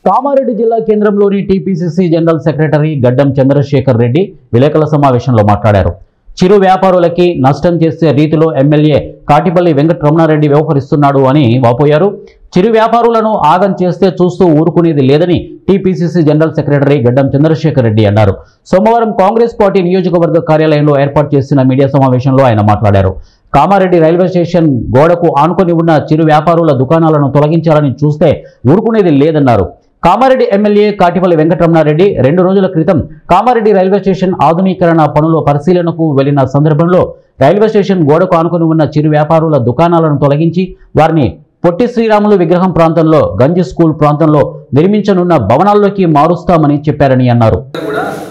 కామారెడ్డి జిల్లా కేంద్రంలోని TPCC general secretary గడ్డం చంద్రశేఖర్ రెడ్డి విలేకరుల సమావేశంలో మాట్లాడారు. చిరు వ్యాపారులకి నష్టం చేసే రీతిలో ఎమ్మెల్యే కాటిపల్లి వెంకటరమణారెడ్డి వ్యవహరిస్తున్నాడు అని వాపోయారు. చిరు వ్యాపారులను ఆగం చేస్తే చూస్తూ ఊరుకునేది లేదని టీపీసీసీ జనరల్ సెక్రటరీ గడ్డం చంద్రశేఖర్ రెడ్డి అన్నారు. సోమవారం కాంగ్రెస్ పార్టీ నియోజకవర్గ కార్యాలయంలో ఏర్పాటు చేసిన మీడియా సమావేశంలో ఆయన మాట్లాడారు. కామారెడ్డి రైల్వే స్టేషన్ గోడకు ఆనుకొని ఉన్న చిరు వ్యాపారుల దుకాణాలను తొలగించాలని చూస్తే ఊరుకునేది లేదన్నారు. కామారెడ్డి ఎమ్మెల్యే కాటిపల్లి వెంకటరమణారెడ్డి 2 రోజుల క్రితం కామారెడ్డి రైల్వే స్టేషన్ ఆధునీకరణ పనుల పరిశీలనకు వెళ్లిన సందర్భంలో రైల్వే స్టేషన్ గోడకు ఆనుకొని ఉన్న చిరు వ్యాపారుల దుకాణాలను తొలగించి వారిని పొట్టి శ్రీరాములు విగ్రహం ప్రాంతంలో గంజి స్కూల్ ప్రాంతంలో నిర్మించనున్న భవనాల్లోకి మారుస్తామని చెప్పారని అన్నారు.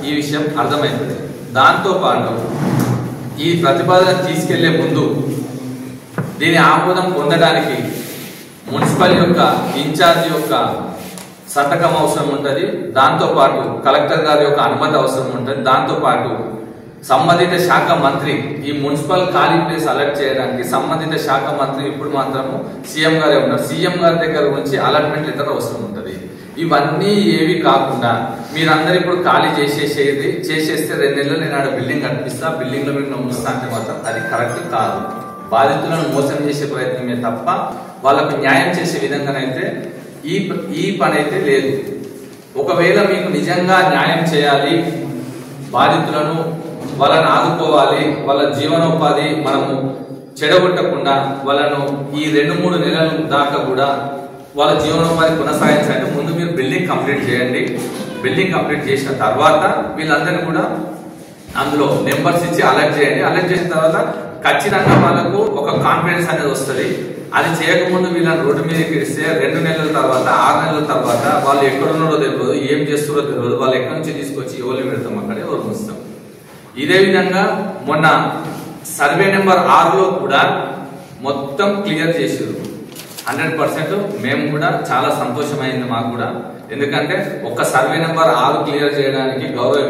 ఈ విషయం అర్థమైంది. దాంతో పాటు ఈ ప్రతిపాదన తీసుకెళ్లే ముందు దీని ఆమోదం పొందడానికి మున్సిపల్ యొక్క ఇన్ఛార్జ్ యొక్క సంతకం అవసరం ఉంటుంది. దాంతోపాటు కలెక్టర్ గారి యొక్క అనుమతి అవసరం ఉంటుంది. దాంతోపాటు సంబంధిత శాఖ మంత్రి ఈ మున్సిపల్ ఖాళీ ప్లేస్ అలర్ట్ చేయడానికి సంబంధిత శాఖ మంత్రి ఇప్పుడు మాత్రము సీఎం గారే ఉన్నారు. సీఎం గారి దగ్గర నుంచి అలాట్మెంట్ లెటర్ అవసరం ఉంటుంది. ఇవన్నీ ఏవి కాకుండా మీరందరూ ఇప్పుడు ఖాళీ చేసేస్తే 2 నెలలు నేను ఆడ బిల్డింగ్ కనిపిస్తా, బిల్డింగ్ లో మీరు ఉంచుతా అంటే మాత్రం అది కరెక్ట్ కాదు. బాధితులను మోసం చేసే ప్రయత్నమే తప్ప వాళ్ళకు న్యాయం చేసే విధంగానైతే ఈ పని అయితే లేదు. ఒకవేళ మీకు నిజంగా న్యాయం చేయాలి, బాధితులను వాళ్ళని ఆదుకోవాలి, వాళ్ళ జీవనోపాధి మనము చెడగొట్టకుండా వాళ్ళను ఈ 2-3 నెలల దాకా కూడా వాళ్ళ జీవనోపాధి కొనసాగించాలంటే ముందు మీరు బిల్డింగ్ కంప్లీట్ చేయండి. బిల్డింగ్ కంప్లీట్ చేసిన తర్వాత వీళ్ళందరినీ కూడా అందులో నెంబర్స్ ఇచ్చి అలర్ట్ చేయండి. అలర్ట్ చేసిన తర్వాత ఖచ్చితంగా వాళ్ళకు ఒక కాన్ఫిడెన్స్ అనేది వస్తుంది. అది చేయకముందు వీళ్ళని రోడ్డు మీదకి ఇస్తే 2 నెలల తర్వాత 6 నెలల తర్వాత వాళ్ళు ఎక్కడున్నారో తెలియదు, ఏం చేస్తున్నారో తెలియదు, వాళ్ళు ఎక్కడి నుంచి తీసుకొచ్చి ఎవరు పెడతాం అక్కడే ఎవరు ఉంచుతాం. ఇదే విధంగా మొన్న సర్వే నెంబర్ 6లో కూడా మొత్తం క్లియర్ చేసారు 100%. మేము కూడా చాలా సంతోషమైంది మాకు కూడా. ఎందుకంటే ఒక్క సర్వే నెంబర్ 6 క్లియర్ చేయడానికి గౌరవ